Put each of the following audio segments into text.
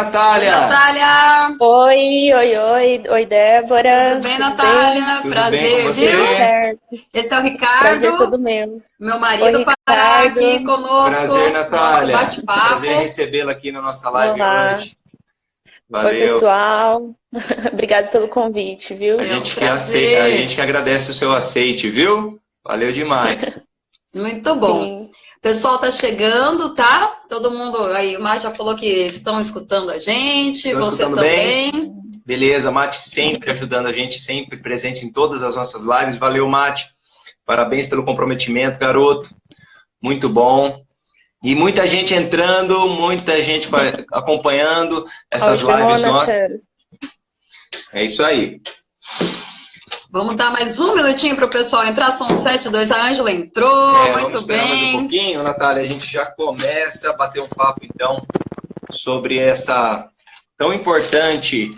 Natália! Oi, Natália! Oi, Débora. Tudo bem, Tudo Natália? bem? Tudo Prazer, bem com você? Tudo viu? certo. Esse é o Prazer todo Ricardo, meu. meu Oi, marido, para aqui Ricardo. conosco, Prazer, nosso Natália. bate-papo. Prazer em recebê-la aqui na nossa live Olá. hoje. Oi, Valeu. pessoal. Obrigado pelo convite, viu? A É um gente que aceita, a gente prazer. que agradece o seu aceite, viu? Valeu demais. Muito bom. Sim. O pessoal tá chegando, tá? Todo mundo aí, o Mar já falou que estão escutando a gente, Estão você escutando bem? também. Beleza, Mate sempre ajudando a gente, sempre presente em todas as nossas lives. Valeu, Mate. Parabéns pelo comprometimento, garoto. Muito bom. E muita gente entrando, muita gente acompanhando Ó, o essas lives nossas. Jonatas. É isso aí. Vamos dar mais um minutinho para o pessoal entrar, são 7:02, a Ângela entrou, Vamos muito esperar mais um bem. pouquinho, Natália. A gente já começa a bater um papo, então, sobre essa tão importante,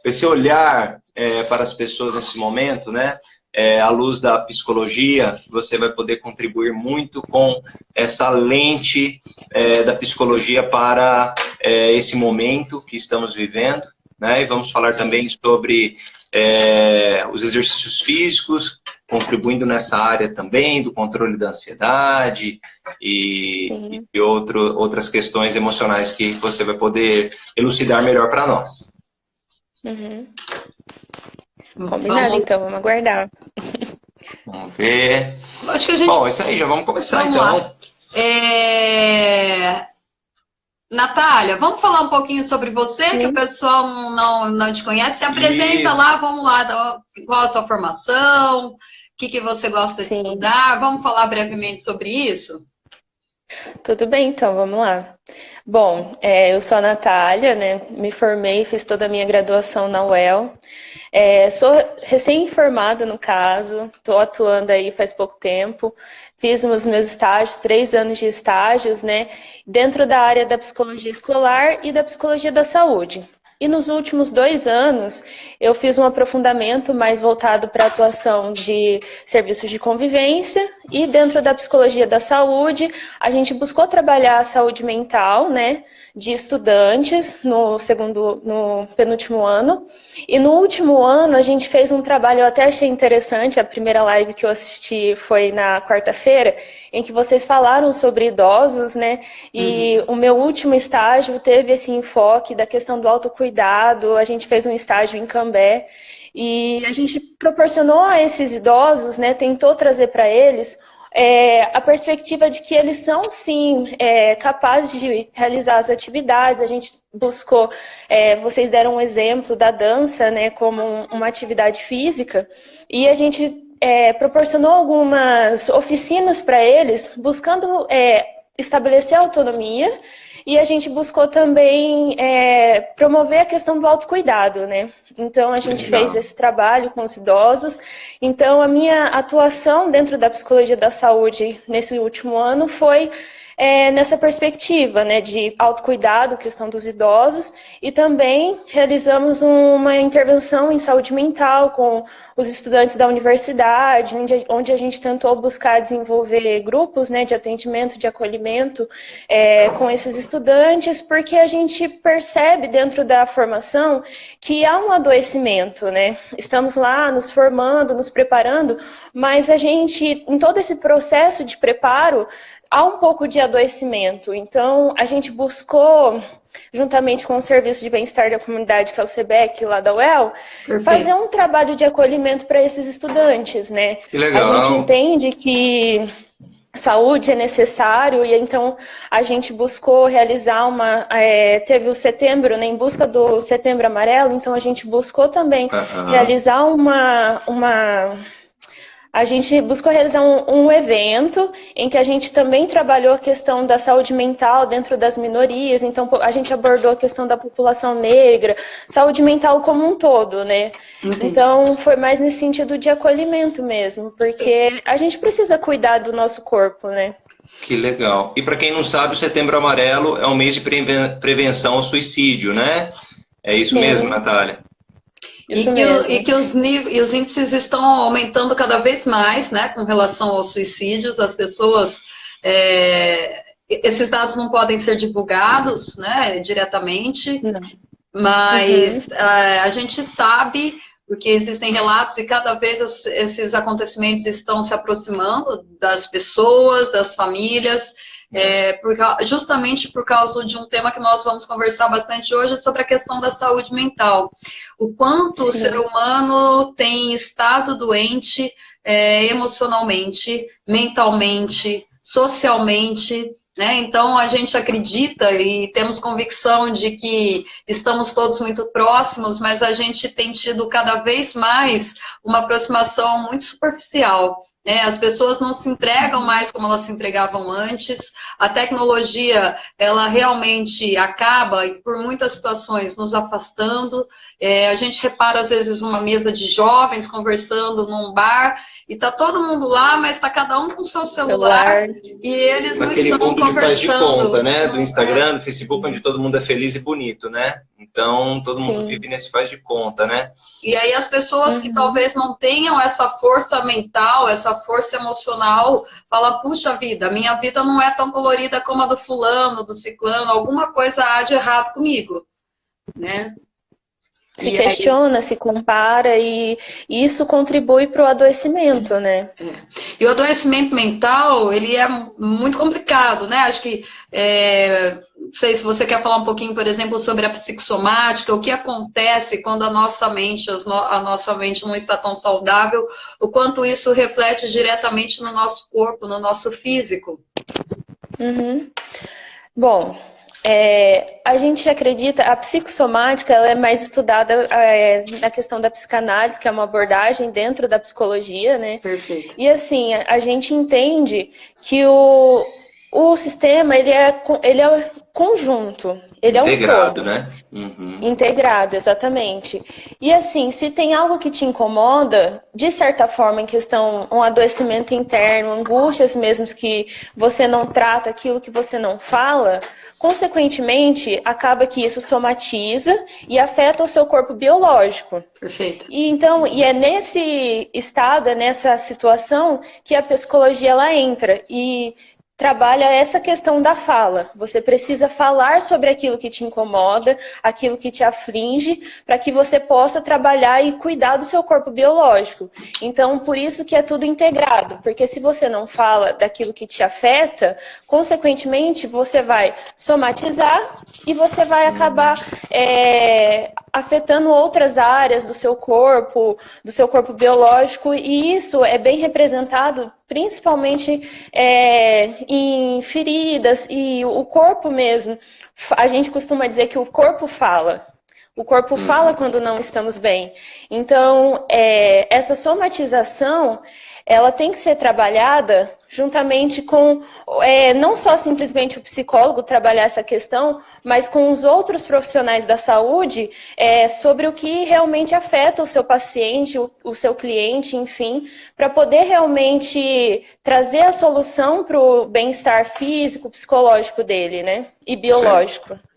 esse olhar para as pessoas nesse momento, né? À luz da psicologia, você vai poder contribuir muito com essa lente da psicologia para esse momento que estamos vivendo, né? E vamos falar também sobre os exercícios físicos, contribuindo nessa área também do controle da ansiedade e outras questões emocionais que você vai poder elucidar melhor para nós. Uhum. Combinado, então, vamos aguardar. Vamos ver. Acho que a gente... Bom, isso aí, já vamos começar Vamos então. lá. Natália, vamos falar um pouquinho sobre você, que o pessoal não te conhece. Se apresenta lá, vamos lá, qual a sua formação, o que você gosta de estudar. Vamos falar brevemente sobre isso? Tudo bem, então, vamos lá. Bom, eu sou a Natália, né? Me formei, fiz toda a minha graduação na UEL. Sou recém-formada, no caso, estou atuando aí faz pouco tempo. Fiz os meus estágios, 3 anos de estágios, né? Dentro da área da psicologia escolar e da psicologia da saúde. E nos últimos 2 anos, eu fiz um aprofundamento mais voltado para a atuação de serviços de convivência e dentro da psicologia da saúde, a gente buscou trabalhar a saúde mental, né, de estudantes no penúltimo ano. E no último ano, a gente fez um trabalho, eu até achei interessante, a primeira live que eu assisti foi na quarta-feira, em que vocês falaram sobre idosos, né, e o meu último estágio teve esse enfoque da questão do autocuidado. A gente fez um estágio em Cambé e a gente proporcionou a esses idosos, né, tentou trazer para eles a perspectiva de que eles são, sim, capazes de realizar as atividades. A gente buscou, vocês deram um exemplo da dança, né, como uma atividade física, e a gente proporcionou algumas oficinas para eles, buscando estabelecer a autonomia, e a gente buscou também promover a questão do autocuidado, né? Então, a gente fez esse trabalho com os idosos. Então, a minha atuação dentro da psicologia da saúde nesse último ano foi nessa perspectiva, né, de autocuidado, questão dos idosos, e também realizamos uma intervenção em saúde mental com os estudantes da universidade, onde a gente tentou buscar desenvolver grupos, né, de atendimento, de acolhimento com esses estudantes, porque a gente percebe dentro da formação que há um adoecimento, né? Estamos lá nos formando, nos preparando, mas a gente, em todo esse processo de preparo, há um pouco de adoecimento. Então, a gente buscou, juntamente com o Serviço de Bem-Estar da Comunidade, que é o SEBEC, lá da UEL, fazer um trabalho de acolhimento para esses estudantes, né? Que legal. A gente entende que saúde é necessário, e então a gente buscou realizar teve o setembro, né, em busca do Setembro Amarelo, então a gente buscou também realizar a gente buscou realizar um evento em que a gente também trabalhou a questão da saúde mental dentro das minorias. Então, a gente abordou a questão da população negra, saúde mental como um todo, né? Entendi. Então, foi mais nesse sentido de acolhimento mesmo, porque a gente precisa cuidar do nosso corpo, né? Que legal. E para quem não sabe, o Setembro Amarelo é um mês de prevenção ao suicídio, né? É isso mesmo, Natália? E que os índices estão aumentando cada vez mais, né, com relação aos suicídios. As pessoas esses dados não podem ser divulgados, né, diretamente, Não. mas a gente sabe, porque existem relatos e cada vez esses acontecimentos estão se aproximando das pessoas, das famílias, justamente por causa de um tema que nós vamos conversar bastante hoje, sobre a questão da saúde mental. O quanto o ser humano tem estado doente emocionalmente, mentalmente, socialmente, né? Então, a gente acredita e temos convicção de que estamos todos muito próximos, mas a gente tem tido cada vez mais uma aproximação muito superficial. As pessoas não se entregam mais como elas se entregavam antes, a tecnologia, ela realmente acaba, por muitas situações, nos afastando. A gente repara, às vezes, uma mesa de jovens conversando num bar, e tá todo mundo lá, mas tá cada um com o seu celular. E eles não estão conversando. Aquele mundo de faz de conta, né? Do Instagram, do Facebook, onde todo mundo é feliz e bonito, né? Então, todo mundo vive nesse faz de conta, né? E aí as pessoas que talvez não tenham essa força mental, essa força emocional, falam, puxa vida, minha vida não é tão colorida como a do fulano, do ciclano, alguma coisa há de errado comigo, né? Se questiona, se compara e isso contribui para o adoecimento, né? E o adoecimento mental, ele é muito complicado, né? Acho que, não sei se você quer falar um pouquinho, por exemplo, sobre a psicossomática, o que acontece quando a nossa mente não está tão saudável, o quanto isso reflete diretamente no nosso corpo, no nosso físico. Bom, a gente acredita, a psicossomática ela é mais estudada na questão da psicanálise, que é uma abordagem dentro da psicologia, né? Perfeito. E assim, a gente entende que o sistema, ele é conjunto, ele integrado, é um todo. Né? Integrado, exatamente. E assim, se tem algo que te incomoda, de certa forma, em questão, um adoecimento interno, angústias mesmo que você não trata, aquilo que você não fala, consequentemente, acaba que isso somatiza e afeta o seu corpo biológico. Perfeito. E é nesse estado, é nessa situação que a psicologia ela entra e trabalha essa questão da fala. Você precisa falar sobre aquilo que te incomoda, aquilo que te aflige, para que você possa trabalhar e cuidar do seu corpo biológico. Então, por isso que é tudo integrado, porque se você não fala daquilo que te afeta, consequentemente, você vai somatizar e você vai acabar afetando outras áreas do seu corpo biológico, e isso é bem representado principalmente em feridas, e o corpo mesmo. A gente costuma dizer que o corpo fala. O corpo fala quando não estamos bem. Então, essa somatização, ela tem que ser trabalhada juntamente com, não só simplesmente o psicólogo trabalhar essa questão, mas com os outros profissionais da saúde, sobre o que realmente afeta o seu paciente, o seu cliente, enfim, para poder realmente trazer a solução para o bem-estar físico, psicológico dele, né? E biológico. Certo.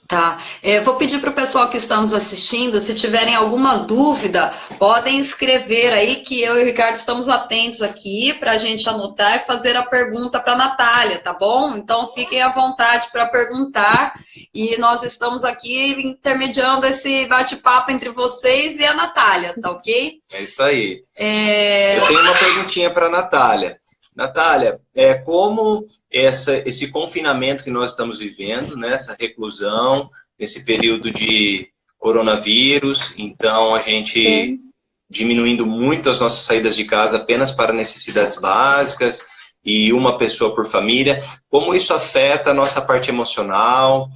Tá, vou pedir para o pessoal que está nos assistindo, se tiverem alguma dúvida, podem escrever aí, que eu e o Ricardo estamos atentos aqui para a gente anotar e fazer a pergunta para a Natália, tá bom? Então fiquem à vontade para perguntar, e nós estamos aqui intermediando esse bate-papo entre vocês e a Natália, tá ok? É isso aí. Eu tenho uma perguntinha para a Natália. Natália, como esse confinamento que nós estamos vivendo, né, essa reclusão, esse período de coronavírus, então a gente diminuindo muito as nossas saídas de casa apenas para necessidades básicas e uma pessoa por família, como isso afeta a nossa parte emocional,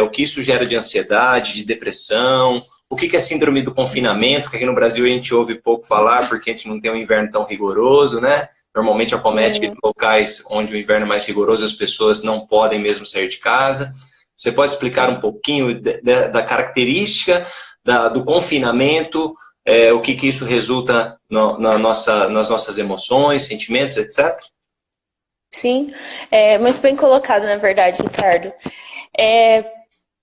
o que isso gera de ansiedade, de depressão, o que é síndrome do confinamento, que aqui no Brasil a gente ouve pouco falar porque a gente não tem um inverno tão rigoroso, né? Normalmente acomete locais onde o inverno é mais rigoroso, as pessoas não podem mesmo sair de casa. Você pode explicar um pouquinho da característica do confinamento, o que isso resulta nas nossas emoções, sentimentos, etc? Sim, muito bem colocado, na verdade, Ricardo.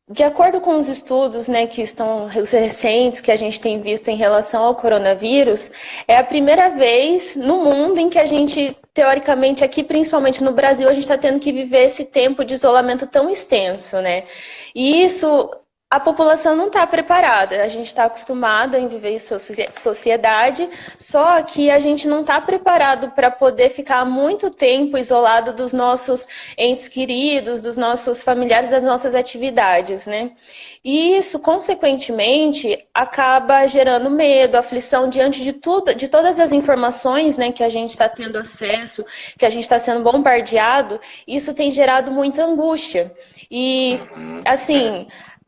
De acordo com os estudos, né, que estão os recentes que a gente tem visto em relação ao coronavírus, é a primeira vez no mundo em que a gente teoricamente, aqui, principalmente no Brasil, a gente está tendo que viver esse tempo de isolamento tão extenso, né? E isso, a população não está preparada. A gente está acostumado em viver em sociedade, só que a gente não está preparado para poder ficar muito tempo isolado dos nossos entes queridos, dos nossos familiares, das nossas atividades, né? E isso, consequentemente, acaba gerando medo, aflição diante de tudo, de todas as informações, né, que a gente está tendo acesso, que a gente está sendo bombardeado. Isso tem gerado muita angústia. E, assim,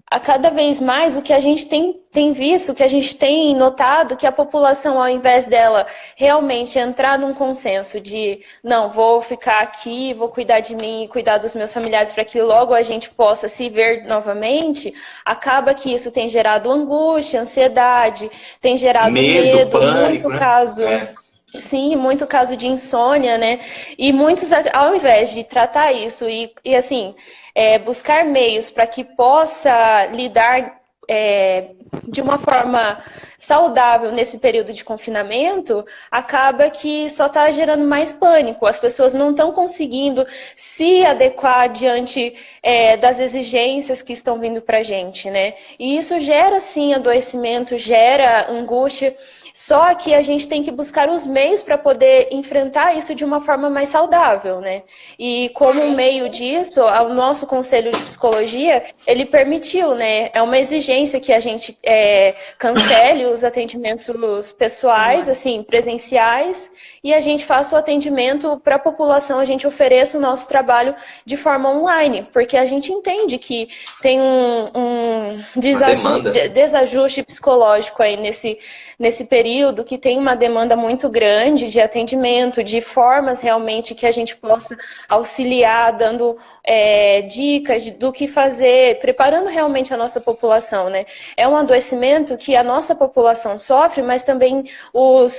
a cada vez mais o que a gente tem visto, o que a gente tem notado, que a população, ao invés dela realmente entrar num consenso de não, vou ficar aqui, vou cuidar de mim e cuidar dos meus familiares para que logo a gente possa se ver novamente, acaba que isso tem gerado angústia, ansiedade, tem gerado medo, pânico, muito caso. Sim, muito caso de insônia, né? E muitos, ao invés de tratar isso e assim, buscar meios para que possa lidar de uma forma saudável nesse período de confinamento, acaba que só está gerando mais pânico. As pessoas não estão conseguindo se adequar diante das exigências que estão vindo para a gente, né? E isso gera, sim, adoecimento, gera angústia. Só que a gente tem que buscar os meios para poder enfrentar isso de uma forma mais saudável, né? E como um meio disso, o nosso Conselho de Psicologia, ele permitiu, né? É uma exigência que a gente cancele os atendimentos pessoais, assim, presenciais, e a gente faça o atendimento para a população, a gente ofereça o nosso trabalho de forma online, porque a gente entende que tem um desajuste psicológico aí nesse período, que tem uma demanda muito grande de atendimento, de formas realmente que a gente possa auxiliar, dando dicas do que fazer, preparando realmente a nossa população, né? É um adoecimento que a nossa população sofre, mas também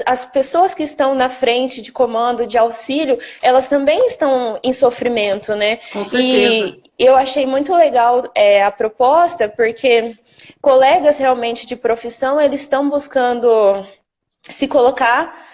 as pessoas que estão na frente de comando, de auxílio, elas também estão em sofrimento, né? Com certeza. E eu achei muito legal a proposta, porque colegas realmente de profissão, eles estão buscando se colocar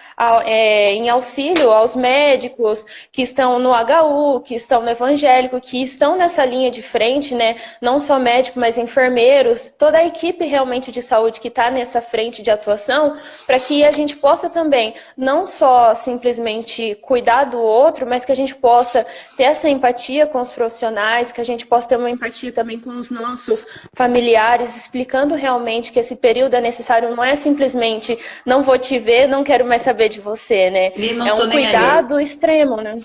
em auxílio aos médicos que estão no HU, que estão no evangélico, que estão nessa linha de frente, né? Não só médicos, mas enfermeiros, toda a equipe realmente de saúde que está nessa frente de atuação, para que a gente possa também não só simplesmente cuidar do outro, mas que a gente possa ter essa empatia com os profissionais, que a gente possa ter uma empatia também com os nossos familiares, explicando realmente que esse período é necessário, não é simplesmente não vou te ver, não quero mais saber de você, né? É um cuidado extremo, né?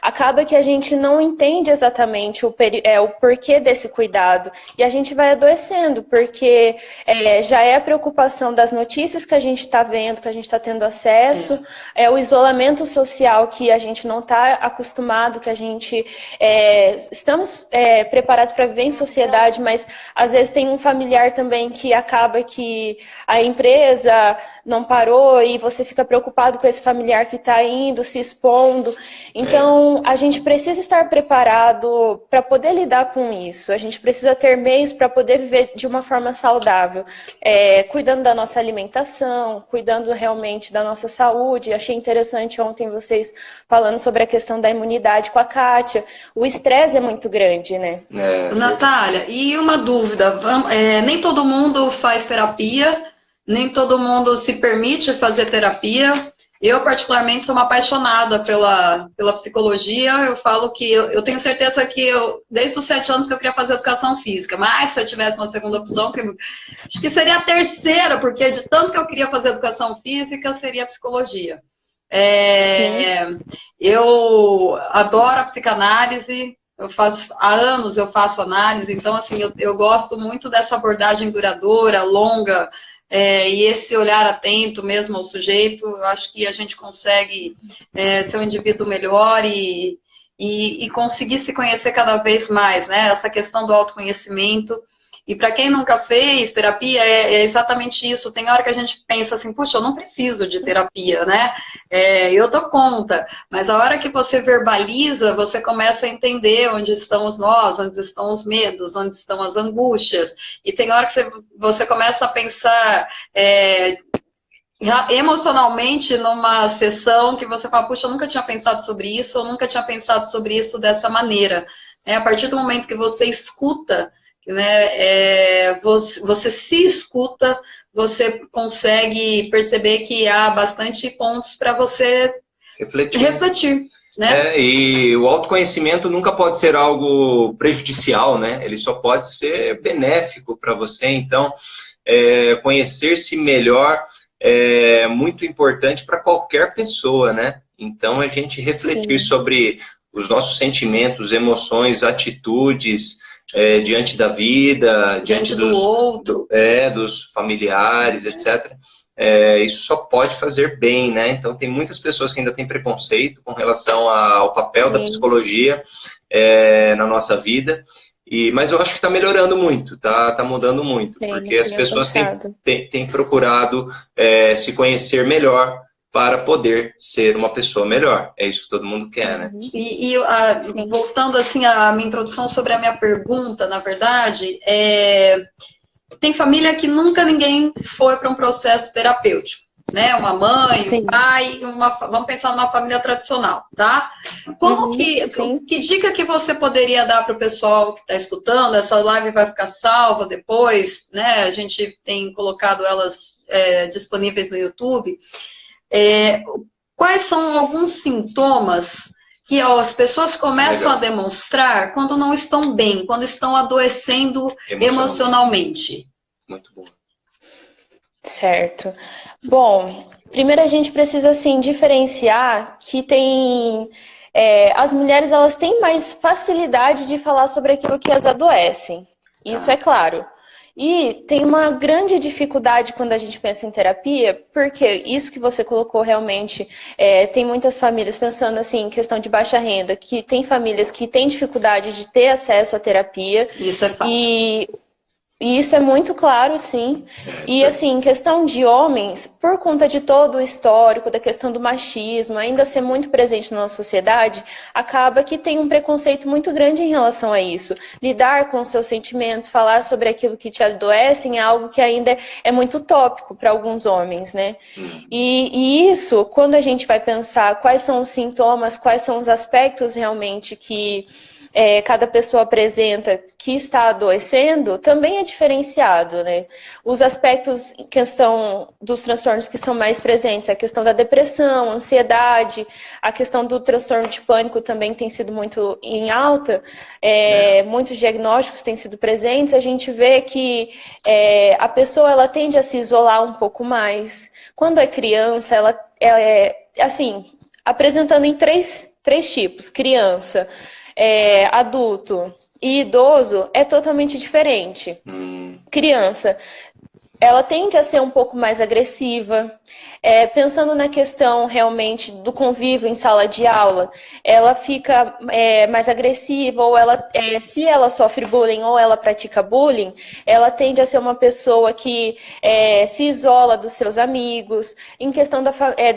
Acaba que a gente não entende exatamente o porquê desse cuidado, e a gente vai adoecendo, porque já é a preocupação das notícias que a gente está vendo, que a gente está tendo acesso, o isolamento social que a gente não está acostumado, que a gente estamos preparados para viver em sociedade, mas às vezes tem um familiar também que acaba que a empresa não parou e você fica preocupado com esse familiar que está indo, se expondo. Então, a gente precisa estar preparado para poder lidar com isso. A gente precisa ter meios para poder viver de uma forma saudável, cuidando da nossa alimentação, cuidando realmente da nossa saúde. Achei interessante ontem vocês falando sobre a questão da imunidade com a Kátia. O estresse é muito grande, né? Natália, e uma dúvida, nem todo mundo faz terapia, nem todo mundo se permite fazer terapia. Eu, particularmente, sou uma apaixonada pela psicologia. Eu falo que eu tenho certeza que desde os 7 anos que eu queria fazer educação física, mas se eu tivesse uma segunda opção, acho que seria a terceira, porque de tanto que eu queria fazer educação física, seria a psicologia. Eu adoro a psicanálise. Há anos eu faço análise, então assim, eu gosto muito dessa abordagem duradoura, longa, e esse olhar atento mesmo ao sujeito. Eu acho que a gente consegue ser um indivíduo melhor e conseguir se conhecer cada vez mais, né? Essa questão do autoconhecimento. E para quem nunca fez terapia, é exatamente isso. Tem hora que a gente pensa assim, puxa, eu não preciso de terapia, né? Eu dou conta. Mas a hora que você verbaliza, você começa a entender onde estão os nós, onde estão os medos, onde estão as angústias. E tem hora que você começa a pensar emocionalmente numa sessão que você fala, puxa, eu nunca tinha pensado sobre isso, eu nunca tinha pensado sobre isso dessa maneira. A partir do momento que você escuta, né, você se escuta, você consegue perceber que há bastante pontos para você refletir. Né? E o autoconhecimento nunca pode ser algo prejudicial, né? Ele só pode ser benéfico para você. Então, conhecer-se melhor é muito importante para qualquer pessoa, né? Então, a gente refletir sobre os nossos sentimentos, emoções, atitudes diante da vida, diante do outro, dos familiares, etc. Isso só pode fazer bem, né? Então, tem muitas pessoas que ainda têm preconceito com relação ao papel da psicologia na nossa vida. Mas eu acho que está melhorando muito, está mudando muito, porque as pessoas têm procurado se conhecer melhor para poder ser uma pessoa melhor. É isso que todo mundo quer, né? Voltando assim à minha introdução sobre a minha pergunta, na verdade, tem família que nunca ninguém foi para um processo terapêutico, né? Uma mãe, um pai, vamos pensar numa família tradicional, tá? Que dica que você poderia dar para o pessoal que está escutando? Essa live vai ficar salva depois, né? A gente tem colocado elas disponíveis no YouTube. Quais são alguns sintomas que as pessoas começam a demonstrar quando não estão bem, quando estão adoecendo emocionalmente? Muito bom. Certo. Bom, primeiro a gente precisa, assim, diferenciar que tem... as mulheres, elas têm mais facilidade de falar sobre aquilo que as adoecem. Isso é claro. E tem uma grande dificuldade quando a gente pensa em terapia, porque isso que você colocou realmente, tem muitas famílias pensando assim, em questão de baixa renda, que tem famílias que têm dificuldade de ter acesso à terapia. Isso é fato. E isso é muito claro, sim. E assim, em questão de homens, por conta de todo o histórico, da questão do machismo, ainda ser muito presente na nossa sociedade, acaba que tem um preconceito muito grande em relação a isso. Lidar com os seus sentimentos, falar sobre aquilo que te adoecem é algo que ainda é muito utópico para alguns homens, né? E isso, quando a gente vai pensar quais são os sintomas, quais são os aspectos realmente que cada pessoa apresenta que está adoecendo, também é diferenciado, né? Os aspectos em questão dos transtornos que são mais presentes, a questão da depressão, ansiedade, a questão do transtorno de pânico também tem sido muito em alta, muitos diagnósticos têm sido presentes, a gente vê que a pessoa ela tende a se isolar um pouco mais. Quando é criança, ela assim, apresentando em três tipos, criança, adulto e idoso é totalmente diferente. Criança, ela tende a ser um pouco mais agressiva. Pensando na questão realmente do convívio em sala de aula, ela fica mais agressiva, ou se ela sofre bullying ou ela pratica bullying, ela tende a ser uma pessoa que se isola dos seus amigos. Em questão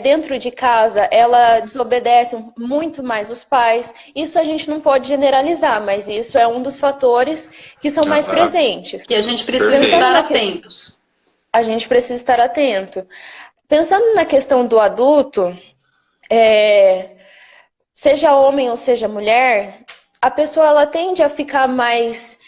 dentro de casa, ela desobedece muito mais os pais. Isso a gente não pode generalizar, mas isso é um dos fatores que são mais presentes. Que a gente precisa estar atentos. A gente precisa estar atento. Pensando na questão do adulto, seja homem ou seja mulher, a pessoa ela tende a ficar mais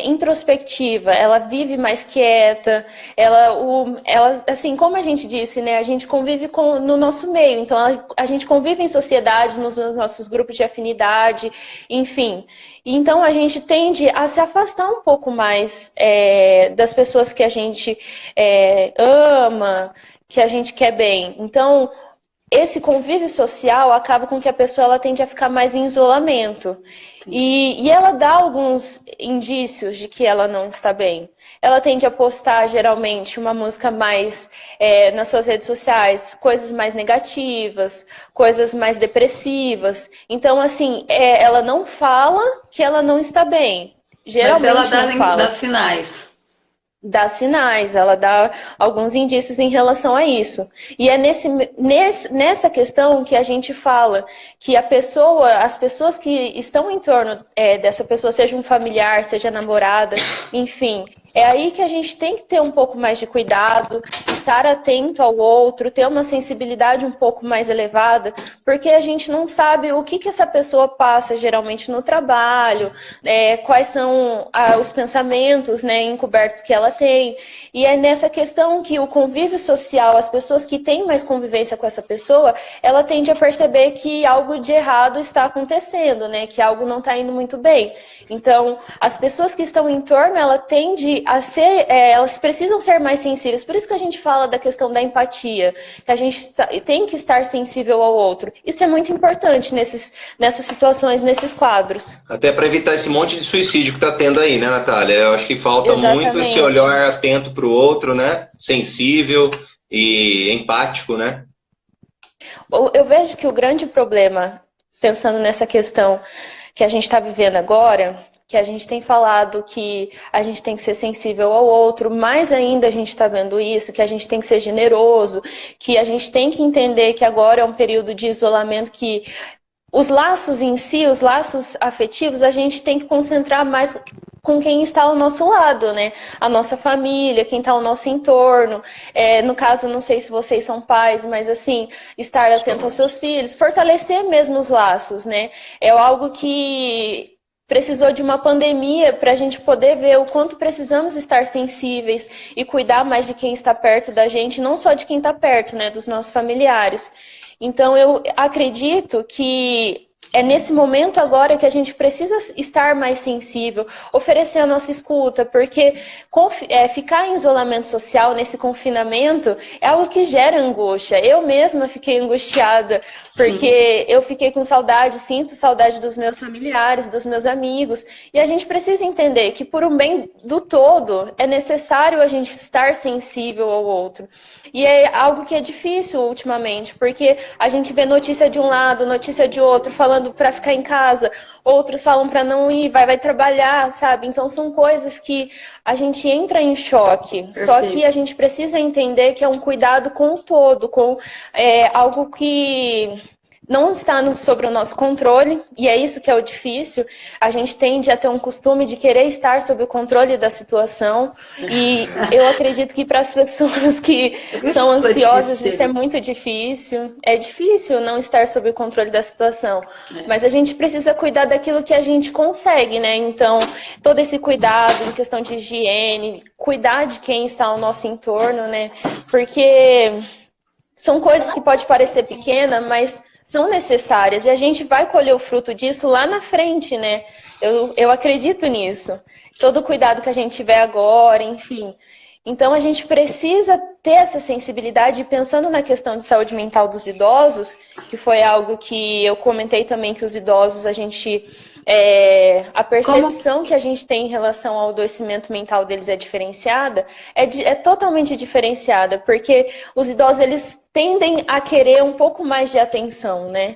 introspectiva, ela vive mais quieta, ela, assim, como a gente disse, né, a gente convive no nosso meio, então a gente convive em sociedade, nos nossos grupos de afinidade, enfim. Então a gente tende a se afastar um pouco mais das pessoas que a gente ama, que a gente quer bem. Então, esse convívio social acaba com que a pessoa ela tende a ficar mais em isolamento. E ela dá alguns indícios de que ela não está bem. Ela tende a postar, geralmente, uma música mais nas suas redes sociais, coisas mais negativas, coisas mais depressivas. Então, assim, ela não fala que ela não está bem. Geralmente mas ela não fala. dá sinais. Dá sinais, ela dá alguns indícios em relação a isso. E é nessa questão que a gente fala que as pessoas que estão em torno dessa pessoa, seja um familiar, seja namorada, enfim, É aí que a gente tem que ter um pouco mais de cuidado, estar atento ao outro, ter uma sensibilidade um pouco mais elevada, porque a gente não sabe o que essa pessoa passa geralmente no trabalho, quais são os pensamentos, né, encobertos que ela tem. E é nessa questão que o convívio social, as pessoas que têm mais convivência com essa pessoa, ela tende a perceber que algo de errado está acontecendo, né, que algo não está indo muito bem. Então, as pessoas que estão em torno, ela tende a ser, elas precisam ser mais sensíveis. Por isso que a gente fala da questão da empatia, que a gente tem que estar sensível ao outro. Isso é muito importante nessas situações, nesses quadros. Até para evitar esse monte de suicídio que está tendo aí, né, Natália? Eu acho que falta muito esse olhar atento para o outro, né? Sensível e empático, né? Eu vejo que o grande problema, pensando nessa questão que a gente está vivendo agora, que a gente tem falado que a gente tem que ser sensível ao outro, mais ainda a gente está vendo isso, que a gente tem que ser generoso, que a gente tem que entender que agora é um período de isolamento, que os laços em si, os laços afetivos, a gente tem que concentrar mais com quem está ao nosso lado, né? A nossa família, quem está ao nosso entorno. No caso, não sei se vocês são pais, mas assim, estar atento aos seus filhos, fortalecer mesmo os laços, né? É algo que precisou de uma pandemia para a gente poder ver o quanto precisamos estar sensíveis e cuidar mais de quem está perto da gente, não só de quem está perto, né? Dos nossos familiares. Então, eu acredito que é nesse momento agora que a gente precisa estar mais sensível, oferecer a nossa escuta, porque ficar em isolamento social, nesse confinamento, é algo que gera angústia. Eu mesma fiquei angustiada, porque eu fiquei com saudade, sinto saudade dos meus familiares, dos meus amigos, e a gente precisa entender que por um bem do todo, é necessário a gente estar sensível ao outro. E é algo que é difícil ultimamente, porque a gente vê notícia de um lado, notícia de outro, falando para ficar em casa, outros falam para não ir, vai trabalhar, sabe? Então são coisas que a gente entra em choque. Perfeito. Só que a gente precisa entender que é um cuidado com o todo, com algo que não está sobre o nosso controle, e é isso que é o difícil. A gente tende a ter um costume de querer estar sob o controle da situação, e eu acredito que para as pessoas que são ansiosas, isso é muito difícil. É difícil não estar sob o controle da situação, mas a gente precisa cuidar daquilo que a gente consegue, né? Então, todo esse cuidado em questão de higiene, cuidar de quem está ao nosso entorno, né? Porque são coisas que pode parecer pequena, mas são necessárias, e a gente vai colher o fruto disso lá na frente, né? Eu acredito nisso. Todo o cuidado que a gente tiver agora, enfim. Então, a gente precisa ter essa sensibilidade, pensando na questão de saúde mental dos idosos, que foi algo que eu comentei também, que os idosos, a gente... a percepção que a gente tem em relação ao adoecimento mental deles é diferenciada, é totalmente diferenciada, porque os idosos, eles tendem a querer um pouco mais de atenção, né?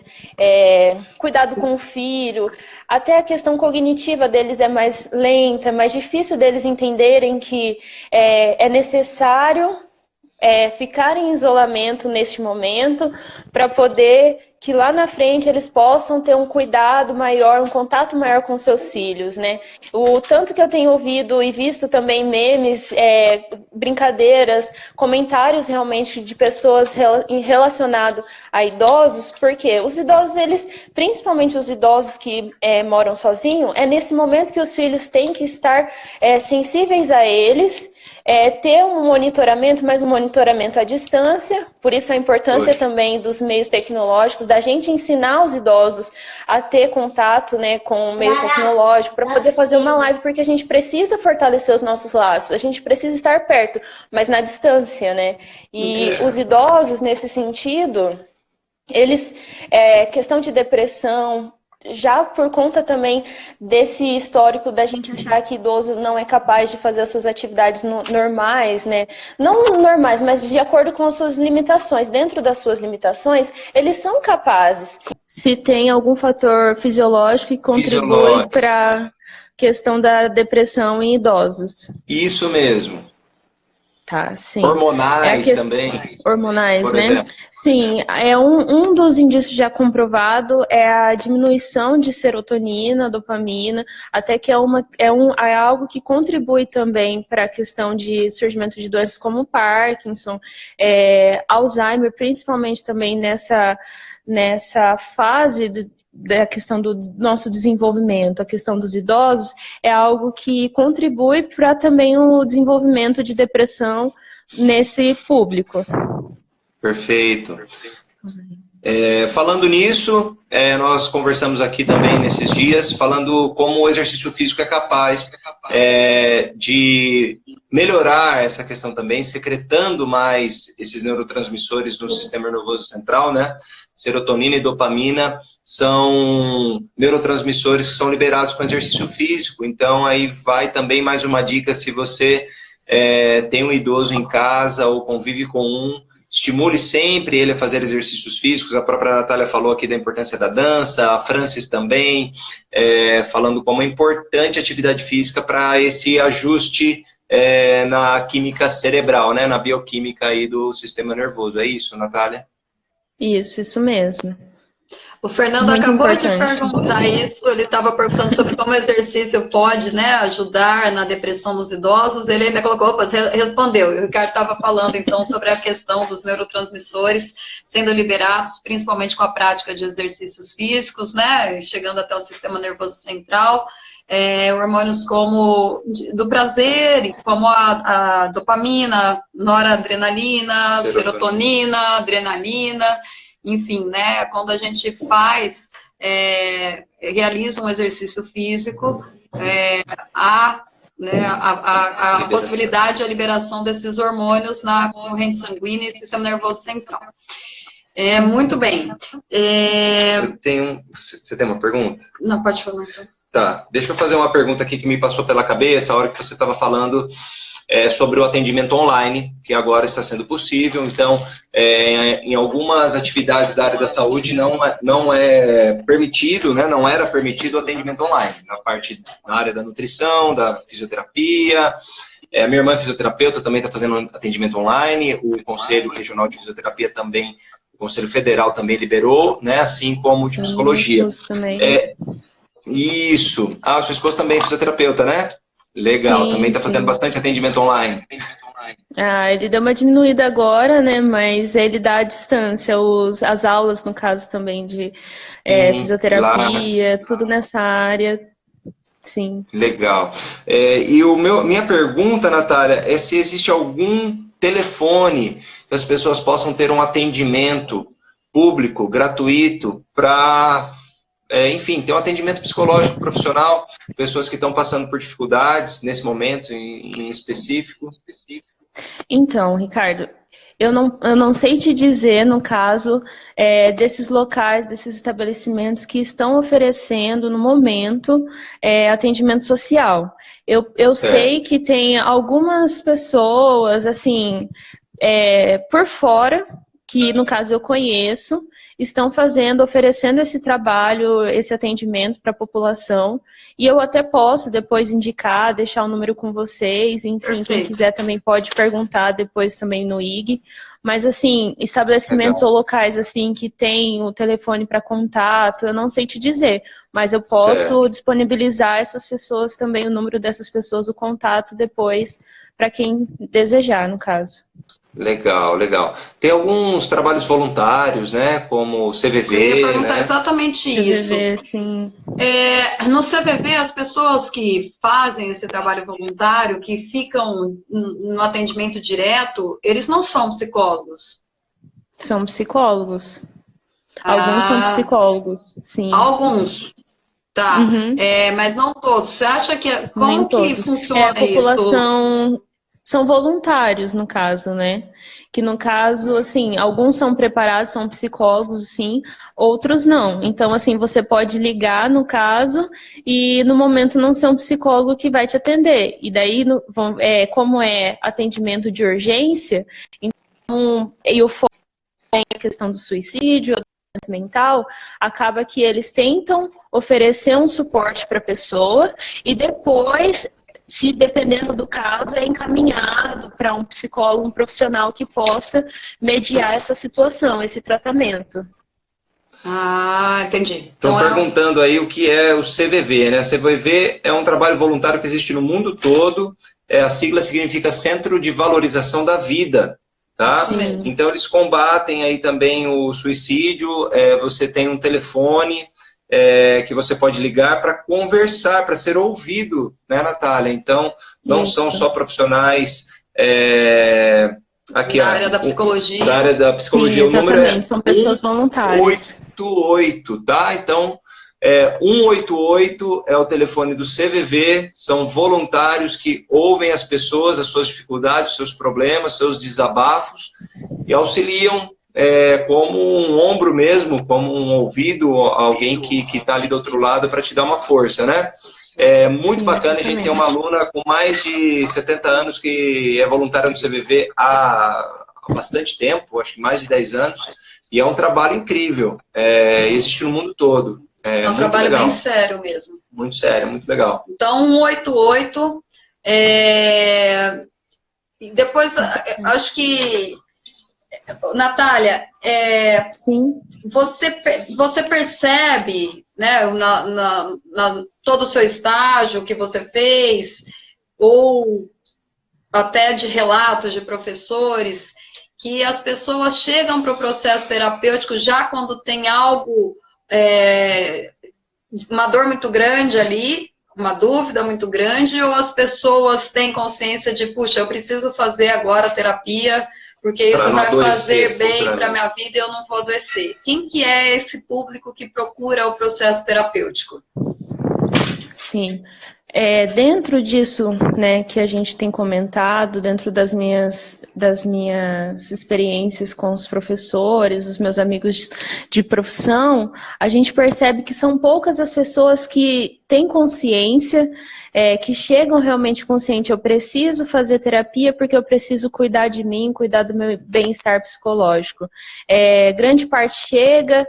Cuidado com o filho, até a questão cognitiva deles é mais lenta, é mais difícil deles entenderem que é necessário ficar em isolamento neste momento para poder que lá na frente eles possam ter um cuidado maior, um contato maior com seus filhos, né? O tanto que eu tenho ouvido e visto também memes, brincadeiras, comentários realmente de pessoas relacionadas a idosos, porque os idosos, eles, principalmente os idosos que moram sozinhos, é nesse momento que os filhos têm que estar sensíveis a eles, ter um monitoramento, mas um monitoramento à distância, por isso a importância também dos meios tecnológicos, da gente ensinar os idosos a ter contato, né, com o meio tecnológico, para poder fazer uma live, porque a gente precisa fortalecer os nossos laços, a gente precisa estar perto, mas na distância, né? E os idosos, nesse sentido, eles, questão de depressão, já por conta também desse histórico da gente achar que idoso não é capaz de fazer as suas atividades normais, né? Não normais, mas de acordo com as suas limitações. Dentro das suas limitações, eles são capazes. Se tem algum fator fisiológico que contribui para a questão da depressão em idosos. Isso mesmo. Tá, sim. Hormonais também. Hormonais, por né? exemplo. Sim, um dos indícios já comprovado é a diminuição de serotonina, dopamina, até que é algo que contribui também para a questão de surgimento de doenças como Parkinson, Alzheimer, principalmente também nessa fase da questão do nosso desenvolvimento, a questão dos idosos, é algo que contribui para também o desenvolvimento de depressão nesse público. Perfeito. Falando nisso, nós conversamos aqui também nesses dias, falando como o exercício físico é capaz de melhorar essa questão também, secretando mais esses neurotransmissores no sistema nervoso central, né? Serotonina e dopamina são neurotransmissores que são liberados com exercício físico. Então, aí vai também mais uma dica, se você tem um idoso em casa ou convive com um, estimule sempre ele a fazer exercícios físicos. A própria Natália falou aqui da importância da dança, a Francis também, falando como é importante a atividade física para esse ajuste na química cerebral, né, na bioquímica aí do sistema nervoso. É isso, Natália? Isso mesmo. O Fernando Muito acabou importante. de perguntar isso, ele estava perguntando sobre como o exercício pode, né, ajudar na depressão nos idosos. Ele ainda colocou, respondeu. O Ricardo estava falando, então, sobre a questão dos neurotransmissores sendo liberados, principalmente com a prática de exercícios físicos, né, chegando até o sistema nervoso central. Hormônios como do prazer, como a dopamina, noradrenalina, serotonina, adrenalina, enfim, né, quando a gente realiza um exercício físico, há a possibilidade de a liberação desses hormônios na corrente sanguínea e sistema nervoso central. Muito bem. Você tem uma pergunta? Não, pode falar então. Tá, deixa eu fazer uma pergunta aqui que me passou pela cabeça, a hora que você estava falando sobre o atendimento online, que agora está sendo possível. Então, em algumas atividades da área da saúde não é permitido, né, não era permitido o atendimento online, na área da nutrição, da fisioterapia. A minha irmã é fisioterapeuta, também está fazendo atendimento online, o Conselho Regional de Fisioterapia também, o Conselho Federal também liberou, né, assim como de psicologia. Isso. Sua esposa também é fisioterapeuta, né? Legal, sim, também está fazendo bastante atendimento online. Ele deu uma diminuída agora, né? Mas ele dá à distância, as aulas, no caso, também de fisioterapia, tudo nessa área. Sim. Legal. E minha pergunta, Natália, é se existe algum telefone que as pessoas possam ter um atendimento público, gratuito, para... enfim, ter um atendimento psicológico profissional, pessoas que estão passando por dificuldades nesse momento em específico. Então, Ricardo, eu não sei te dizer, no caso, desses locais, desses estabelecimentos que estão oferecendo, no momento, atendimento social. Eu sei que tem algumas pessoas, assim, por fora, que no caso eu conheço, estão oferecendo esse trabalho, esse atendimento para a população, e eu até posso depois indicar, deixar o número com vocês, enfim, perfeito. Quem quiser também pode perguntar depois também no IG, mas assim, estabelecimentos ou locais assim que tem o telefone para contato, eu não sei te dizer, mas eu posso disponibilizar essas pessoas também, o número dessas pessoas, o contato depois, para quem desejar, no caso. Legal, legal. Tem alguns trabalhos voluntários, né, como o CVV, eu ia perguntar exatamente isso. CVV, sim. No CVV, as pessoas que fazem esse trabalho voluntário, que ficam no atendimento direto, eles não são psicólogos? São psicólogos. Alguns são psicólogos, sim. Alguns. Tá. Uhum. Mas não todos. Você acha que... Como que funciona a população... isso? São voluntários, no caso, né? Que no caso, assim, alguns são preparados, são psicólogos, sim, outros não. Então, assim, você pode ligar, no caso, e no momento não ser um psicólogo que vai te atender. E daí, como é atendimento de urgência, então, e o foco é a questão do suicídio, mental, acaba que eles tentam oferecer um suporte para a pessoa e depois se dependendo do caso, é encaminhado para um psicólogo, um profissional que possa mediar essa situação, esse tratamento. Ah, entendi. Estão perguntando aí o que é o CVV, né? CVV é um trabalho voluntário que existe no mundo todo. A sigla significa Centro de Valorização da Vida, tá? Sim. Então eles combatem aí também o suicídio. Você tem um telefone que você pode ligar para conversar, para ser ouvido, né, Natália? Então não são só profissionais aqui, da área da psicologia. Da área da psicologia. Sim, o número é são pessoas voluntárias. 188, tá? Então, 188 é o telefone do CVV, são voluntários que ouvem as pessoas, as suas dificuldades, seus problemas, seus desabafos, e auxiliam como um ombro mesmo, como um ouvido, alguém que está ali do outro lado para te dar uma força, né? É muito bacana, a gente tem uma aluna com mais de 70 anos que é voluntária no CVV há bastante tempo, acho que mais de 10 anos, e é um trabalho incrível, existe no mundo todo. É um trabalho legal. Bem sério mesmo. Muito sério, muito legal. Então, 188, e depois, acho que, Natália, você percebe, né, todo o seu estágio que você fez, ou até de relatos de professores, que as pessoas chegam para o processo terapêutico já quando tem algo, uma dor muito grande ali, uma dúvida muito grande, ou as pessoas têm consciência de, puxa, eu preciso fazer agora terapia, porque isso vai fazer bem para a minha vida e eu não vou adoecer. Quem que é esse público que procura o processo terapêutico? Sim. Dentro disso, né, que a gente tem comentado, dentro das minhas experiências com os professores, os meus amigos de profissão, a gente percebe que são poucas as pessoas que têm consciência, que chegam realmente consciente, eu preciso fazer terapia porque eu preciso cuidar de mim, cuidar do meu bem-estar psicológico. Grande parte chega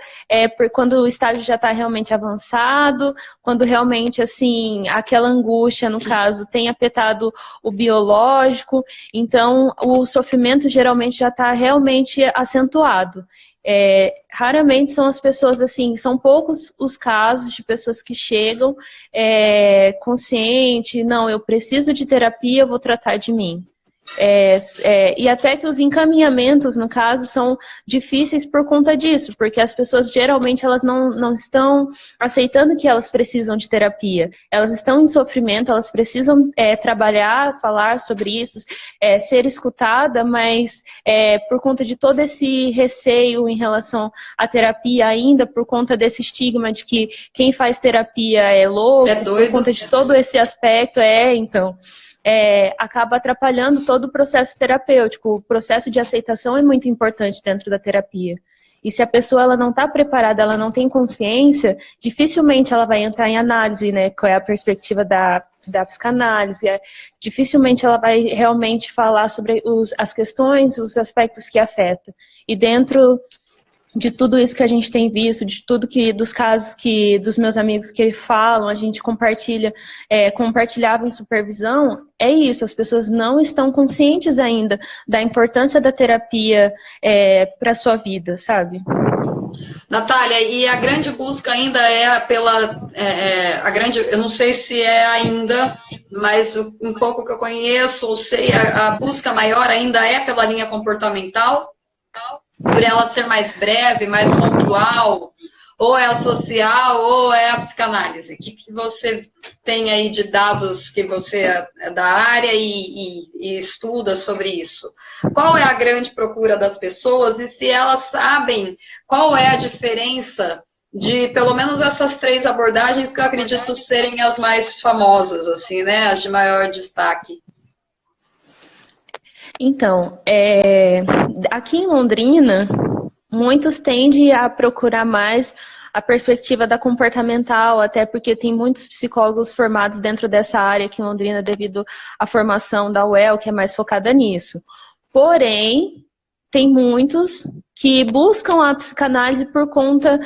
quando o estágio já está realmente avançado, quando realmente, assim, aquela angústia, no caso, tem afetado o biológico, então o sofrimento geralmente já está realmente acentuado. Raramente são as pessoas assim, são poucos os casos de pessoas que chegam consciente, não, eu preciso de terapia, eu vou tratar de mim. E até que os encaminhamentos, no caso, são difíceis por conta disso, porque as pessoas geralmente elas não estão aceitando que elas precisam de terapia, elas estão em sofrimento, elas precisam trabalhar, falar sobre isso, ser escutada, mas por conta de todo esse receio em relação à terapia ainda, por conta desse estigma de que quem faz terapia é louco, por conta de todo esse aspecto, então... acaba atrapalhando todo o processo terapêutico. O processo de aceitação é muito importante dentro da terapia. E se a pessoa ela não está preparada, ela não tem consciência, dificilmente ela vai entrar em análise, né? Qual é a perspectiva da psicanálise. Dificilmente ela vai realmente falar sobre as questões, os aspectos que afetam. E dentro de tudo isso que a gente tem visto, de tudo dos casos dos meus amigos que falam, a gente compartilhava em supervisão, é isso, as pessoas não estão conscientes ainda da importância da terapia para a sua vida, sabe? Natália, e a grande busca ainda eu não sei se é ainda, mas um pouco que eu conheço, ou sei, a busca maior ainda é pela linha comportamental? Por ela ser mais breve, mais pontual, ou é a social, ou é a psicanálise? O que você tem aí de dados que você é da área e estuda sobre isso? Qual é a grande procura das pessoas e se elas sabem qual é a diferença de, pelo menos, essas 3 abordagens que eu acredito serem as mais famosas, assim, né? As de maior destaque. Então, aqui em Londrina, muitos tendem a procurar mais a perspectiva da comportamental, até porque tem muitos psicólogos formados dentro dessa área aqui em Londrina devido à formação da UEL, que é mais focada nisso. Porém, tem muitos que buscam a psicanálise por conta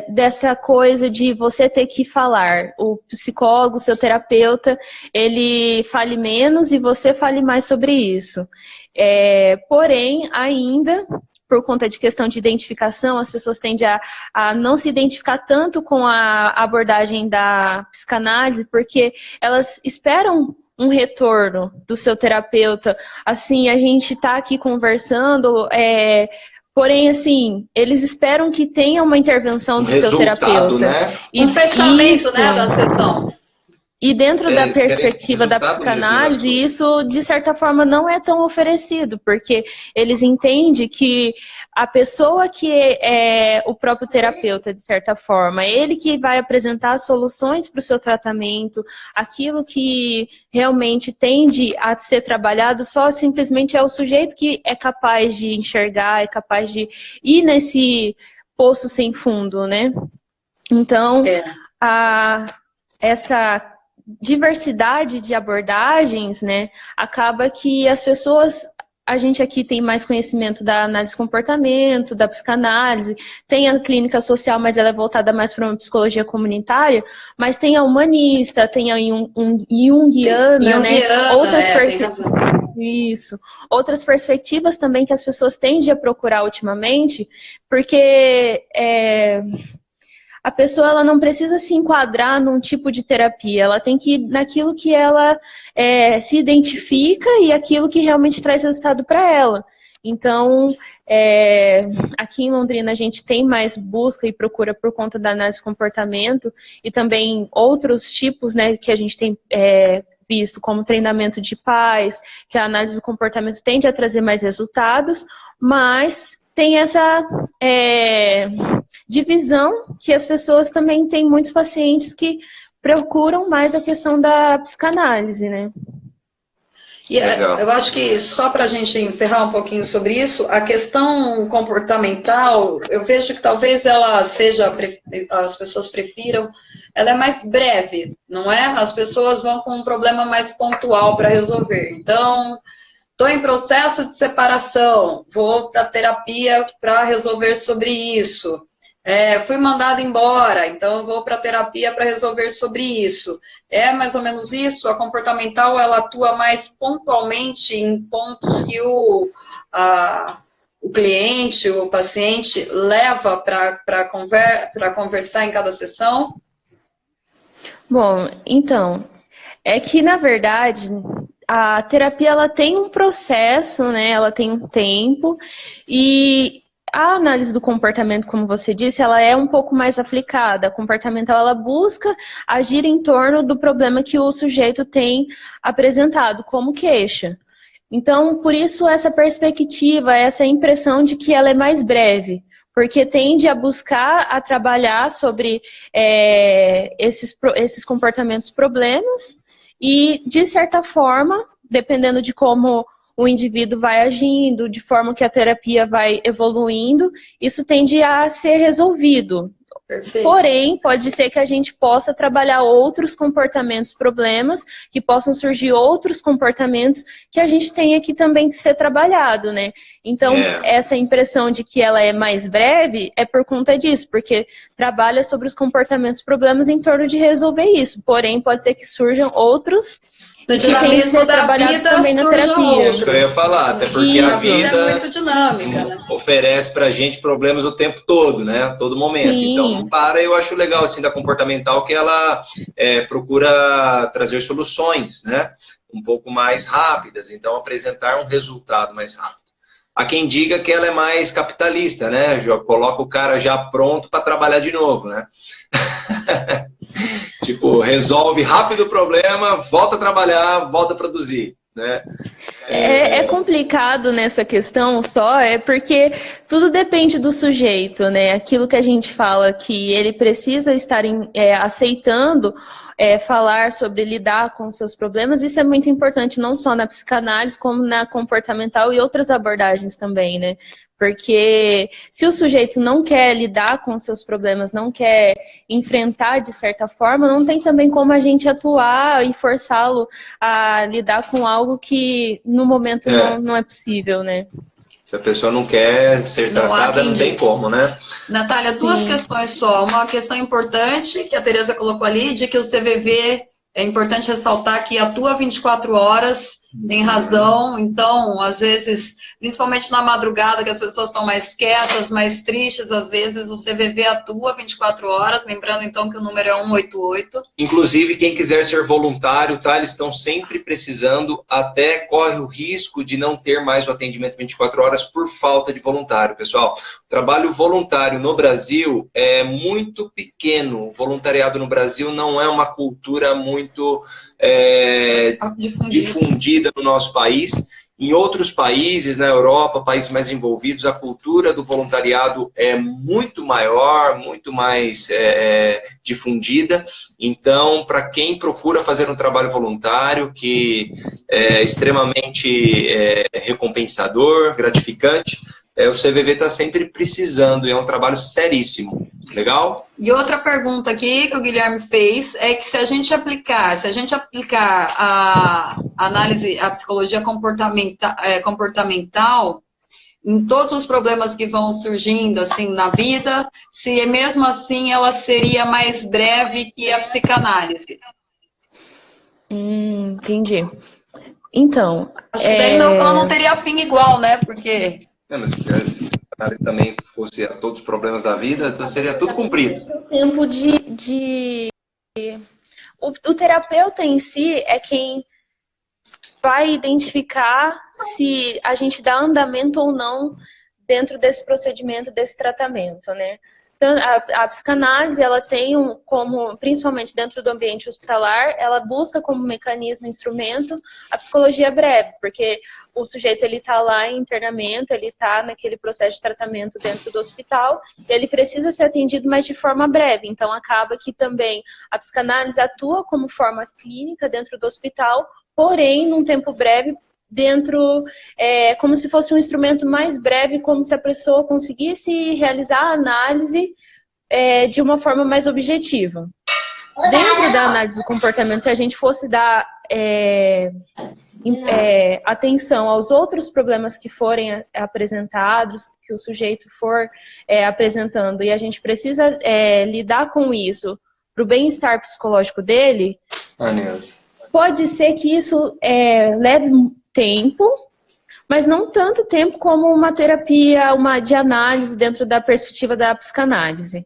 dessa coisa de você ter que falar. O psicólogo, seu terapeuta, ele fale menos e você fale mais sobre isso. Porém, ainda, por conta de questão de identificação, as pessoas tendem a não se identificar tanto com a abordagem da psicanálise, porque elas esperam um retorno do seu terapeuta. Assim, a gente está aqui conversando, porém, assim, eles esperam que tenha uma intervenção do seu terapeuta. Né? Um fechamento, né, da sessão. E dentro da perspectiva da psicanálise, isso, de certa forma, não é tão oferecido, porque eles entendem que a pessoa que é o próprio terapeuta, de certa forma, ele que vai apresentar soluções para o seu tratamento, aquilo que realmente tende a ser trabalhado, só simplesmente é o sujeito que é capaz de enxergar, é capaz de ir nesse poço sem fundo, né? Então, essa diversidade de abordagens, né, acaba que as pessoas, a gente aqui tem mais conhecimento da análise de comportamento, da psicanálise, tem a clínica social, mas ela é voltada mais para uma psicologia comunitária, mas tem a humanista, tem a junguiana, né, outras perspectivas também que as pessoas tendem a procurar ultimamente, porque a pessoa ela não precisa se enquadrar num tipo de terapia, ela tem que ir naquilo que ela se identifica e aquilo que realmente traz resultado para ela. Então, aqui em Londrina a gente tem mais busca e procura por conta da análise de comportamento e também outros tipos, né, que a gente tem visto como treinamento de pais, que a análise do comportamento tende a trazer mais resultados, mas tem essa divisão que as pessoas também têm muitos pacientes que procuram mais a questão da psicanálise, né? E eu acho que, só para a gente encerrar um pouquinho sobre isso, a questão comportamental, eu vejo que talvez ela seja, as pessoas prefiram, ela é mais breve, não é? As pessoas vão com um problema mais pontual para resolver. Então, estou em processo de separação, vou para terapia para resolver sobre isso. Fui mandada embora, então vou para terapia para resolver sobre isso. É mais ou menos isso. A comportamental ela atua mais pontualmente em pontos que o cliente, o paciente leva para conversar em cada sessão. Bom, então, é que na verdade a terapia ela tem um processo, né? Ela tem um tempo e a análise do comportamento, como você disse, ela é um pouco mais aplicada. A comportamental, ela busca agir em torno do problema que o sujeito tem apresentado como queixa. Então, por isso, essa perspectiva, essa impressão de que ela é mais breve, porque tende a buscar a trabalhar sobre esses comportamentos problemas e, de certa forma, dependendo de como o indivíduo vai agindo, de forma que a terapia vai evoluindo, isso tende a ser resolvido. Perfeito. Porém, pode ser que a gente possa trabalhar outros comportamentos, problemas, que possam surgir outros comportamentos que a gente tenha que também ser trabalhado, né? Então, essa impressão de que ela é mais breve é por conta disso, porque trabalha sobre os comportamentos, problemas em torno de resolver isso. Porém, pode ser que surjam outros no dinamismo da vida também na terapia. Isso que eu ia falar, até porque a vida é muito dinâmica, né? Oferece pra gente problemas o tempo todo, né? A todo momento. Sim. Então, não para. Eu acho legal, assim, da comportamental que ela procura trazer soluções, né? Um pouco mais rápidas. Então, apresentar um resultado mais rápido. Há quem diga que ela é mais capitalista, né? Já coloca o cara já pronto para trabalhar de novo, né? Tipo, resolve rápido o problema, volta a trabalhar, volta a produzir, né? É complicado nessa questão porque tudo depende do sujeito, né? Aquilo que a gente fala que ele precisa estar aceitando falar sobre lidar com seus problemas, isso é muito importante, não só na psicanálise, como na comportamental e outras abordagens também, né? Porque se o sujeito não quer lidar com seus problemas, não quer enfrentar de certa forma, não tem também como a gente atuar e forçá-lo a lidar com algo que no momento não é possível, né? Se a pessoa não quer ser tratada, não tem como, né? Natália, duas questões só. Uma questão importante que a Tereza colocou ali, de que o CVV, é importante ressaltar que atua 24 horas, tem razão. Então, às vezes, principalmente na madrugada, que as pessoas estão mais quietas, mais tristes, às vezes o CVV atua 24 horas. Lembrando, então, que o número é 188. Inclusive, quem quiser ser voluntário, tá? Eles estão sempre precisando, até corre o risco de não ter mais o atendimento 24 horas por falta de voluntário, pessoal. O trabalho voluntário no Brasil é muito pequeno. O voluntariado no Brasil não é uma cultura muito difundida no nosso país. Em outros países, na Europa, países mais envolvidos, a cultura do voluntariado é muito maior, muito mais difundida. Então, para quem procura fazer um trabalho voluntário, que é extremamente recompensador, gratificante, o CVV está sempre precisando, e é um trabalho seríssimo. Legal? E outra pergunta aqui que o Guilherme fez é que se a gente aplicar a análise, a psicologia comportamental em todos os problemas que vão surgindo assim na vida, se mesmo assim ela seria mais breve que a psicanálise. Entendi. Então, acho que daí ela não teria fim igual, né? Porque mas se a análise também fosse a todos os problemas da vida, então seria tudo cumprido. O tempo o terapeuta em si é quem vai identificar se a gente dá andamento ou não dentro desse procedimento, desse tratamento, né? Então, a psicanálise, ela tem como, principalmente dentro do ambiente hospitalar, ela busca como mecanismo, instrumento, a psicologia breve, porque o sujeito, ele está lá em internamento, ele está naquele processo de tratamento dentro do hospital, e ele precisa ser atendido, mas de forma breve. Então, acaba que também a psicanálise atua como forma clínica dentro do hospital, porém, num tempo breve, dentro, como se fosse um instrumento mais breve, como se a pessoa conseguisse realizar a análise de uma forma mais objetiva. Dentro da análise do comportamento, se a gente fosse dar atenção aos outros problemas que forem apresentados, que o sujeito for apresentando, e a gente precisa lidar com isso para o bem-estar psicológico dele, pode ser que isso leve tempo, mas não tanto tempo como uma terapia, de análise dentro da perspectiva da psicanálise.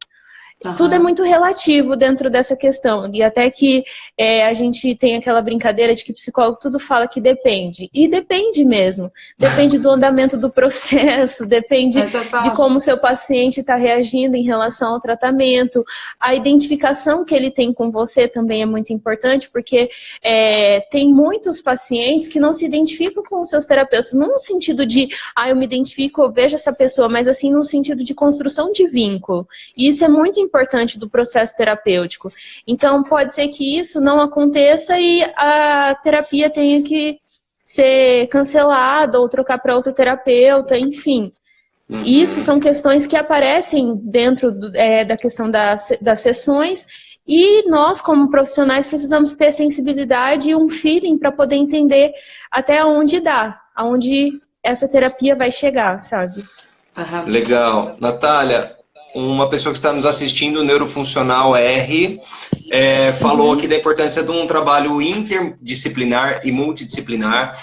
Tudo é muito relativo dentro dessa questão. E até que a gente tem aquela brincadeira de que psicólogo tudo fala que depende. E depende mesmo. Depende do andamento do processo, depende de como o seu paciente está reagindo em relação ao tratamento. A identificação que ele tem com você também é muito importante, porque tem muitos pacientes que não se identificam com os seus terapeutas, não no sentido de, eu me identifico, eu vejo essa pessoa, mas assim no sentido de construção de vínculo. E isso é muito importante do processo terapêutico. Então, pode ser que isso não aconteça e a terapia tenha que ser cancelada ou trocar para outro terapeuta, enfim. Isso são questões que aparecem dentro da questão das sessões, e nós, como profissionais, precisamos ter sensibilidade e um feeling para poder entender até onde dá, aonde essa terapia vai chegar, sabe? Legal. Natália, uma pessoa que está nos assistindo, Neurofuncional R, falou aqui da importância de um trabalho interdisciplinar e multidisciplinar,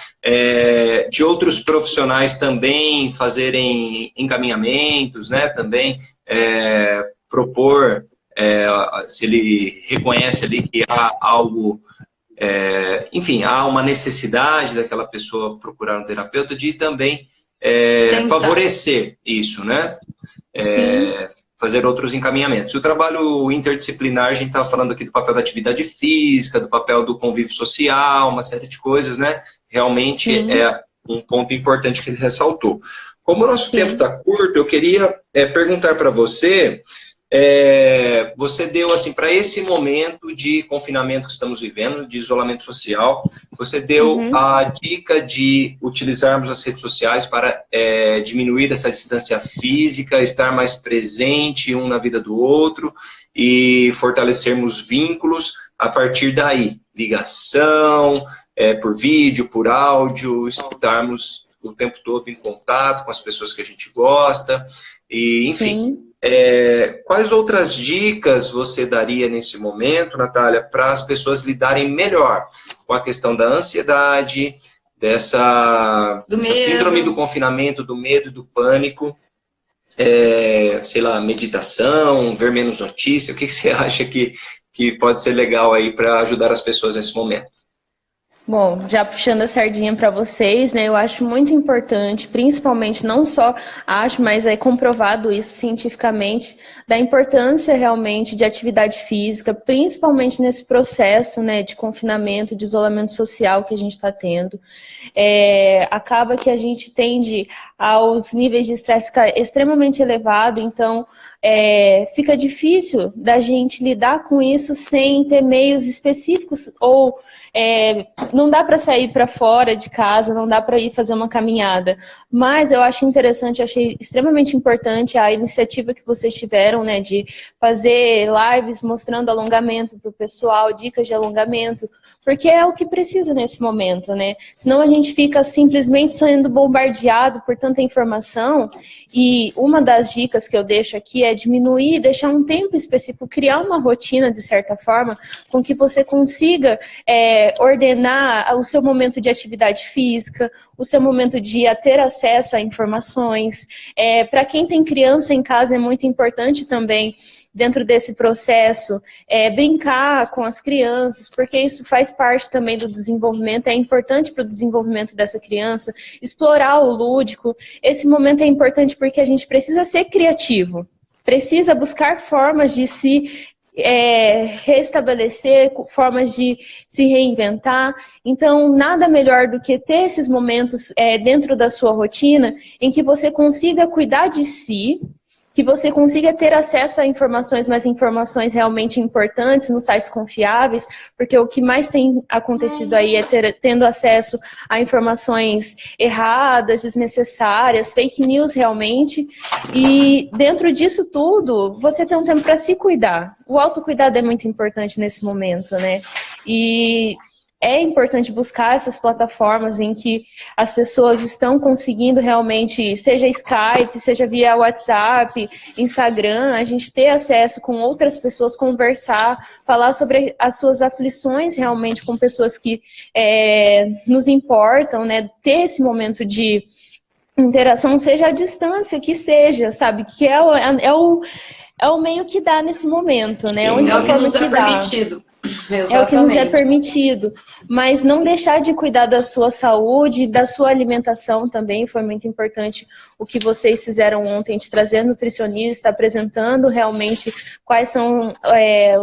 de outros profissionais também fazerem encaminhamentos, né, também propor, se ele reconhece ali que há algo, enfim, há uma necessidade daquela pessoa procurar um terapeuta, de também favorecer isso, né? Fazer outros encaminhamentos. E o trabalho interdisciplinar, a gente estava falando aqui do papel da atividade física, do papel do convívio social, uma série de coisas, né? Realmente é um ponto importante que ele ressaltou. Como o nosso tempo está curto, eu queria perguntar para você, você deu, assim, para esse momento de confinamento que estamos vivendo, de isolamento social, você deu a dica de utilizarmos as redes sociais para diminuir essa distância física, estar mais presente um na vida do outro e fortalecermos vínculos a partir daí. Ligação, por vídeo, por áudio, escutarmos o tempo todo em contato com as pessoas que a gente gosta, e enfim. Quais outras dicas você daria nesse momento, Natália, para as pessoas lidarem melhor com a questão da ansiedade, dessa síndrome do confinamento, do medo e do pânico? Sei lá, meditação, ver menos notícia, o que você acha que pode ser legal aí para ajudar as pessoas nesse momento? Bom, já puxando a sardinha para vocês, né, eu acho muito importante, principalmente, não só acho, mas é comprovado isso cientificamente, da importância realmente de atividade física, principalmente nesse processo, né, de confinamento, de isolamento social que a gente está tendo. Acaba que a gente tende aos níveis de estresse ficar extremamente elevado, então fica difícil da gente lidar com isso sem ter meios específicos ou não dá para sair para fora de casa, não dá para ir fazer uma caminhada. Mas eu acho interessante, eu achei extremamente importante a iniciativa que vocês tiveram, né, de fazer lives mostrando alongamento para o pessoal, dicas de alongamento, porque é o que precisa nesse momento, né? Senão a gente fica simplesmente sendo bombardeado por tanta informação, e uma das dicas que eu deixo aqui é diminuir, deixar um tempo específico, criar uma rotina, de certa forma, com que você consiga ordenar o seu momento de atividade física, o seu momento de ter acesso a informações. Para quem tem criança em casa é muito importante também, dentro desse processo, brincar com as crianças, porque isso faz parte também do desenvolvimento, é importante para o desenvolvimento dessa criança, explorar o lúdico. Esse momento é importante porque a gente precisa ser criativo, precisa buscar formas de se restabelecer, formas de se reinventar. Então, nada melhor do que ter esses momentos dentro da sua rotina em que você consiga cuidar de si, que você consiga ter acesso a informações, mas informações realmente importantes nos sites confiáveis, porque o que mais tem acontecido aí é tendo acesso a informações erradas, desnecessárias, fake news realmente, e dentro disso tudo, você tem um tempo para se cuidar. O autocuidado é muito importante nesse momento, né? E é importante buscar essas plataformas em que as pessoas estão conseguindo realmente, seja Skype, seja via WhatsApp, Instagram, a gente ter acesso com outras pessoas, conversar, falar sobre as suas aflições realmente com pessoas que nos importam, né? Ter esse momento de interação, seja à distância, que seja, sabe? Que é o meio que dá nesse momento, né? É o que nos é permitido. Exatamente. É o que nos é permitido, mas não deixar de cuidar da sua saúde, da sua alimentação também. Foi muito importante o que vocês fizeram ontem, de trazer nutricionista, apresentando realmente quais são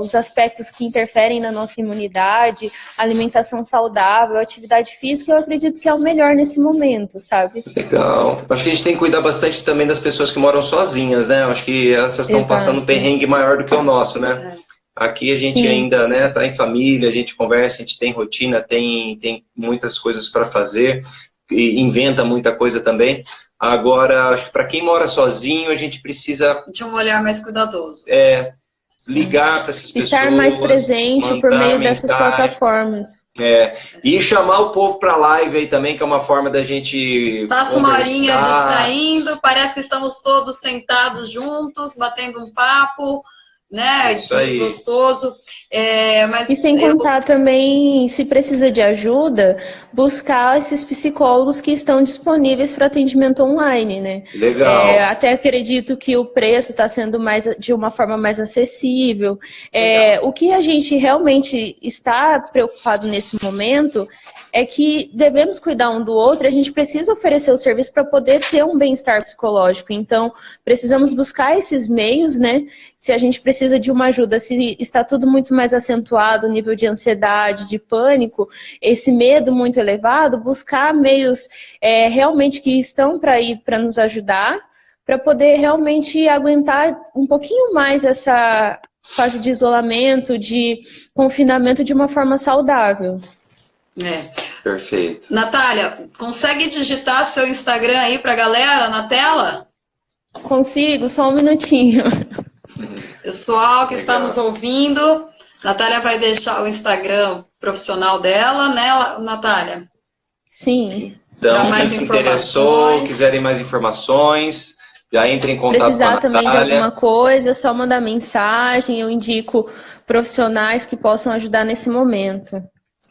os aspectos que interferem na nossa imunidade, alimentação saudável, atividade física. Eu acredito que é o melhor nesse momento, sabe? Legal. Acho que a gente tem que cuidar bastante também das pessoas que moram sozinhas, né? Acho que essas estão passando um perrengue maior do que o nosso, né? Aqui a gente ainda, né, tá em família, a gente conversa, a gente tem rotina, tem muitas coisas para fazer, e inventa muita coisa também. Agora, acho que para quem mora sozinho, a gente precisa de um olhar mais cuidadoso. Ligar para essas pessoas. Estar mais presente por meio dessas plataformas. E chamar o povo para live aí também, que é uma forma da gente Passa uma horinha distraindo, parece que estamos todos sentados juntos, batendo um papo, né? Isso aí. Gostoso. Mas e sem contar também, se precisa de ajuda, buscar esses psicólogos que estão disponíveis para atendimento online, né? Legal. Até acredito que o preço está sendo de uma forma mais acessível. O que a gente realmente está preocupado nesse momento é que devemos cuidar um do outro, a gente precisa oferecer o serviço para poder ter um bem-estar psicológico. Então, precisamos buscar esses meios, né? Se a gente precisa de uma ajuda, se está tudo muito mais acentuado, o nível de ansiedade, de pânico, esse medo muito elevado, buscar meios realmente que estão para nos ajudar, para poder realmente aguentar um pouquinho mais essa fase de isolamento, de confinamento de uma forma saudável. Perfeito. Natália, consegue digitar seu Instagram aí pra galera na tela? Consigo, só um minutinho. Pessoal que está nos ouvindo, Natália vai deixar o Instagram profissional dela, né, Natália? Sim. Então, quem se interessou, quiserem mais informações, já entre em contato precisar com a também de Natália. alguma coisa, é só mandar mensagem, eu indico profissionais que possam ajudar nesse momento.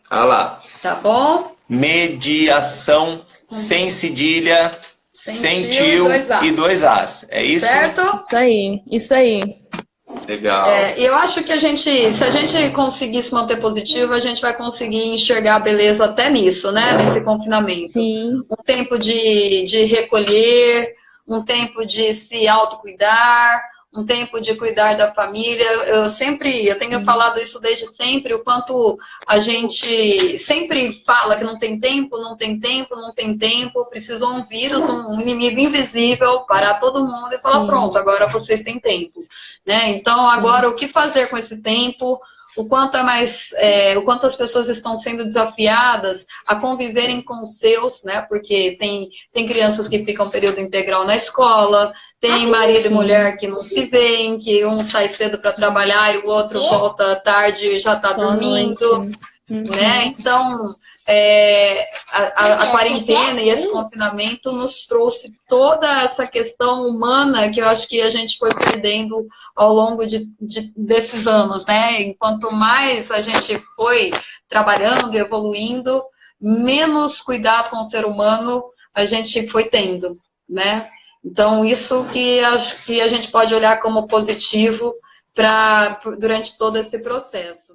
Ah lá. Tá bom? Mediação sem cedilha, sem tio e 2 As. É isso? Certo? Isso aí. Legal. Eu acho que se a gente conseguir se manter positivo, a gente vai conseguir enxergar a beleza até nisso, né? Nesse confinamento. Sim. Um tempo de recolher, um tempo de se autocuidar, um tempo de cuidar da família. Eu tenho falado isso desde sempre, o quanto a gente sempre fala que não tem tempo, precisa um vírus, um inimigo invisível, parar todo mundo e falar, pronto, agora vocês têm tempo. Né? Então, agora, o que fazer com esse tempo? O quanto o quanto as pessoas estão sendo desafiadas a conviverem com os seus, né? Porque tem crianças que ficam período integral na escola, tem marido e mulher que não se veem, que um sai cedo para trabalhar e o outro volta tarde e já está dormindo, né? Então, a quarentena e esse confinamento nos trouxe toda essa questão humana que eu acho que a gente foi perdendo ao longo desses anos, né? Enquanto mais a gente foi trabalhando, evoluindo, menos cuidado com o ser humano a gente foi tendo, né? Então, isso que acho que a gente pode olhar como positivo durante todo esse processo.